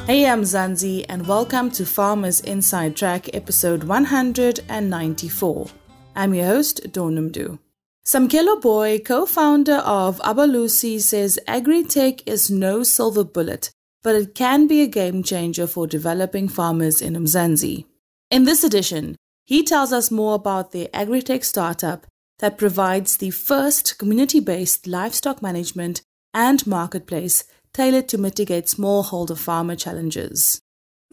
Hey, I'm Mzansi and welcome to Farmers Inside Track episode 194. I'm your host, Donumdu. Samkelo Booi, co-founder of Abelusi, says agritech is no silver bullet, but it can be a game changer for developing farmers in Mzansi. In this edition, he tells us more about their agritech startup that provides the first community-based livestock management and marketplace tailored to mitigate smallholder farmer challenges.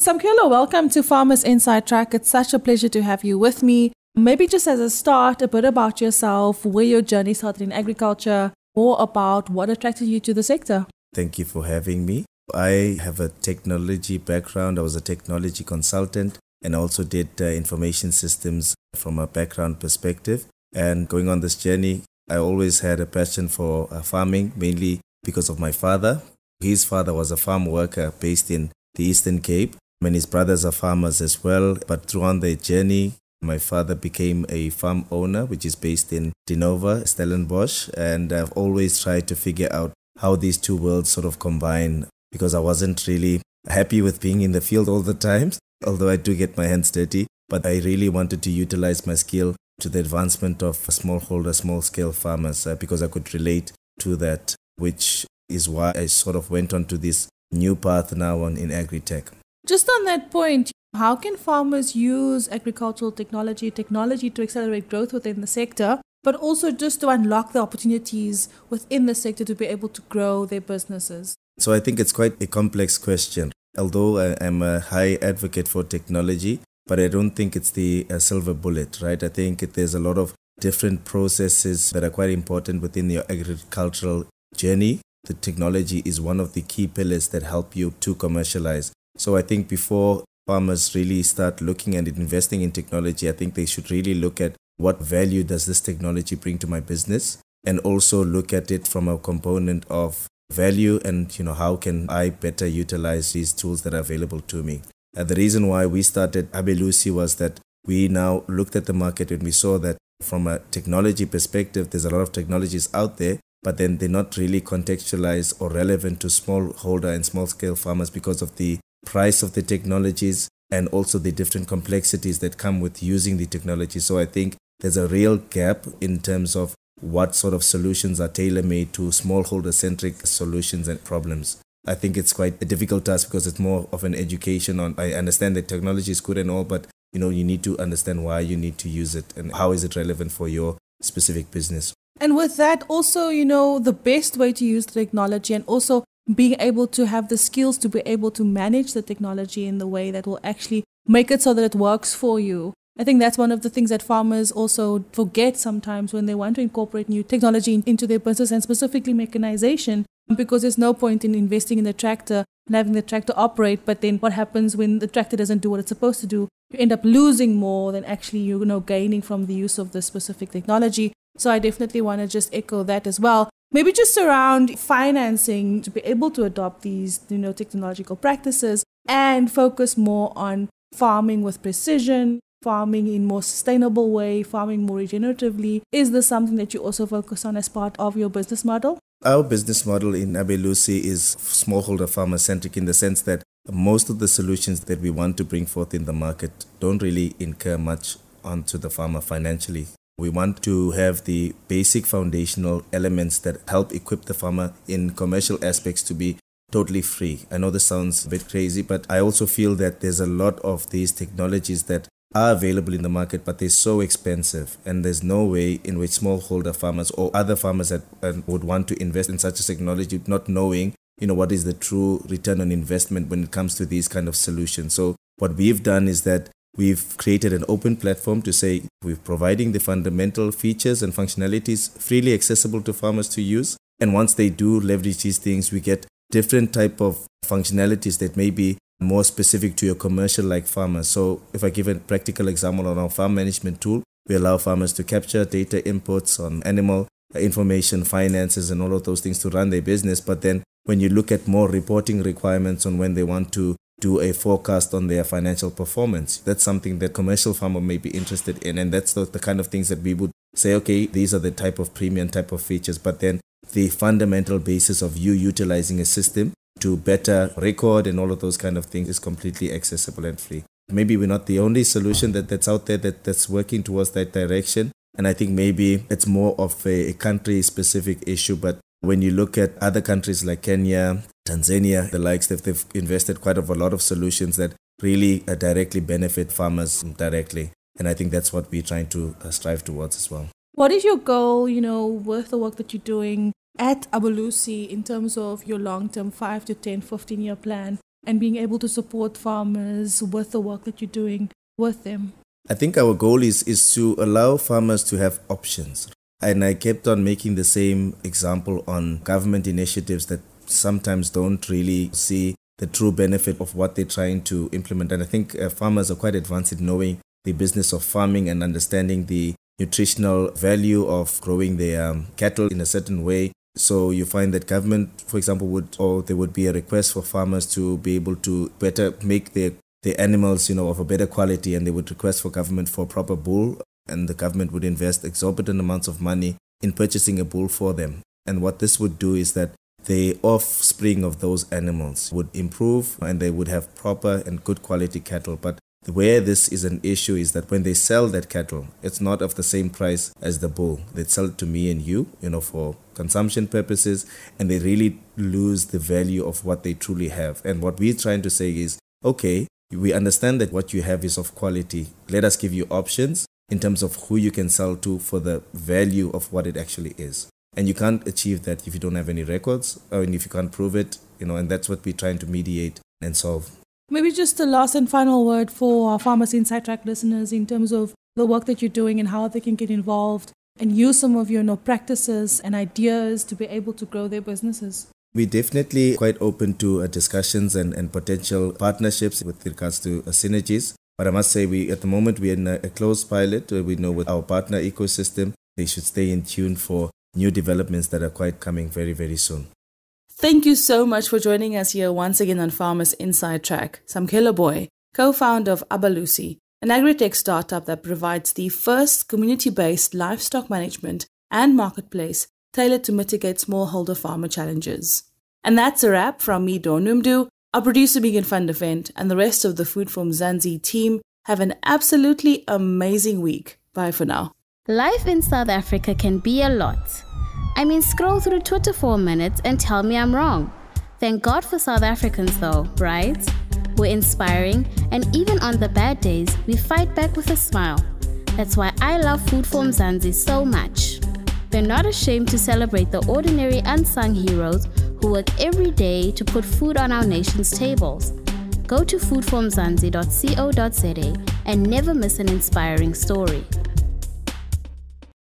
Samkelo, welcome to Farmers Inside Track. It's such a pleasure to have you with me. Maybe just as a start, a bit about yourself, where your journey started in agriculture, more about what attracted you to the sector. Thank you for having me. I have a technology background. I was a technology consultant and also did information systems from a background perspective. And going on this journey, I always had a passion for farming, mainly because of my father. His father was a farm worker based in the Eastern Cape, and his brothers are farmers as well. But throughout their journey, my father became a farm owner, which is based in Dinova, Stellenbosch. And I've always tried to figure out how these two worlds sort of combine, because I wasn't really happy with being in the field all the time, although I do get my hands dirty. But I really wanted to utilize my skill to the advancement of smallholder, small-scale farmers, because I could relate to that, which is why I sort of went on to this new path now in agritech. Just on that point, how can farmers use agricultural technology to accelerate growth within the sector, but also just to unlock the opportunities within the sector to be able to grow their businesses? So I think it's quite a complex question. Although I'm a high advocate for technology, but I don't think it's the silver bullet, right? I think there's a lot of different processes that are quite important within your agricultural journey. The technology is one of the key pillars that help you to commercialize. So I think before farmers really start looking at investing in technology, I think they should really look at what value does this technology bring to my business, and also look at it from a component of value and how can I better utilize these tools that are available to me. The reason why we started Abelusi was that we now looked at the market and we saw that from a technology perspective, there's a lot of technologies out there, but then they're not really contextualized or relevant to smallholder and small-scale farmers because of the price of the technologies and also the different complexities that come with using the technology. So I think there's a real gap in terms of what sort of solutions are tailor-made to smallholder-centric solutions and problems. I think it's quite a difficult task because it's more of an education on, I understand that technology is good and all, but you need to understand why you need to use it and how is it relevant for your specific business. And with that also, the best way to use the technology and also being able to have the skills to be able to manage the technology in the way that will actually make it so that it works for you. I think that's one of the things that farmers also forget sometimes when they want to incorporate new technology into their business, and specifically mechanization, because there's no point in investing in the tractor and having the tractor operate, but then what happens when the tractor doesn't do what it's supposed to do? You end up losing more than actually gaining from the use of the specific technology. So I definitely want to just echo that as well. Maybe just around financing to be able to adopt these, technological practices and focus more on farming with precision, farming in more sustainable way, farming more regeneratively. Is this something that you also focus on as part of your business model? Our business model in Abelusi is smallholder farmer-centric in the sense that most of the solutions that we want to bring forth in the market don't really incur much onto the farmer financially. We want to have the basic foundational elements that help equip the farmer in commercial aspects to be totally free. I know this sounds a bit crazy, but I also feel that there's a lot of these technologies that are available in the market, but they're so expensive, and there's no way in which smallholder farmers or other farmers that would want to invest in such a technology, not knowing what is the true return on investment when it comes to these kind of solutions. So what we've done is that we've created an open platform to say we're providing the fundamental features and functionalities freely accessible to farmers to use. And once they do leverage these things, we get different type of functionalities that may be more specific to your commercial like farmers. So if I give a practical example on our farm management tool, we allow farmers to capture data inputs on animal information, finances, and all of those things to run their business. But then when you look at more reporting requirements on when they want to do a forecast on their financial performance, that's something that commercial farmer may be interested in. And that's the kind of things that we would say, okay, these are the type of premium type of features. But then the fundamental basis of you utilizing a system to better record and all of those kind of things is completely accessible and free. Maybe we're not the only solution that's out there that's working towards that direction. And I think maybe it's more of a country-specific issue. But when you look at other countries like Kenya, Tanzania, the likes, they've invested quite a lot of solutions that really directly benefit farmers directly. And I think that's what we're trying to strive towards as well. What is your goal, with the work that you're doing at Abelusi in terms of your long-term 5 to 10, 15-year plan and being able to support farmers with the work that you're doing with them? I think our goal is to allow farmers to have options. And I kept on making the same example on government initiatives that sometimes don't really see the true benefit of what they're trying to implement. And I think farmers are quite advanced in knowing the business of farming and understanding the nutritional value of growing their cattle in a certain way. So you find that government, for example, there would be a request for farmers to be able to better make their animals, of a better quality, and they would request for government for proper bull, and the government would invest exorbitant amounts of money in purchasing a bull for them. And what this would do is that the offspring of those animals would improve and they would have proper and good quality cattle. But where this is an issue is that when they sell that cattle, it's not of the same price as the bull. They sell it to me and you, for consumption purposes, and they really lose the value of what they truly have. And what we're trying to say is, okay, we understand that what you have is of quality. Let us give you options in terms of who you can sell to for the value of what it actually is. And you can't achieve that if you don't have any records or if you can't prove it, and that's what we're trying to mediate and solve. Maybe just the last and final word for our Farmers Inside Track listeners in terms of the work that you're doing and how they can get involved and use some of your practices and ideas to be able to grow their businesses. We're definitely quite open to discussions and potential partnerships with regards to synergies. But I must say, at the moment, we're in a closed pilot. We know with our partner ecosystem, they should stay in tune for new developments that are quite coming very, very soon. Thank you so much for joining us here once again on Farmers Inside Track. Samkelo Booi, co-founder of Abelusi, an agritech startup that provides the first community-based livestock management and marketplace tailored to mitigate smallholder farmer challenges. And that's a wrap from me, Donumdu, our producer Megan van der Vent, and the rest of the Food for Mzansi team. Have an absolutely amazing week. Bye for now. Life in South Africa can be a lot. Scroll through Twitter for a minute and tell me I'm wrong. Thank God for South Africans though, right? We're inspiring, and even on the bad days, we fight back with a smile. That's why I love Food for Mzansi so much. They're not ashamed to celebrate the ordinary unsung heroes who work every day to put food on our nation's tables. Go to foodformzansi.co.za and never miss an inspiring story.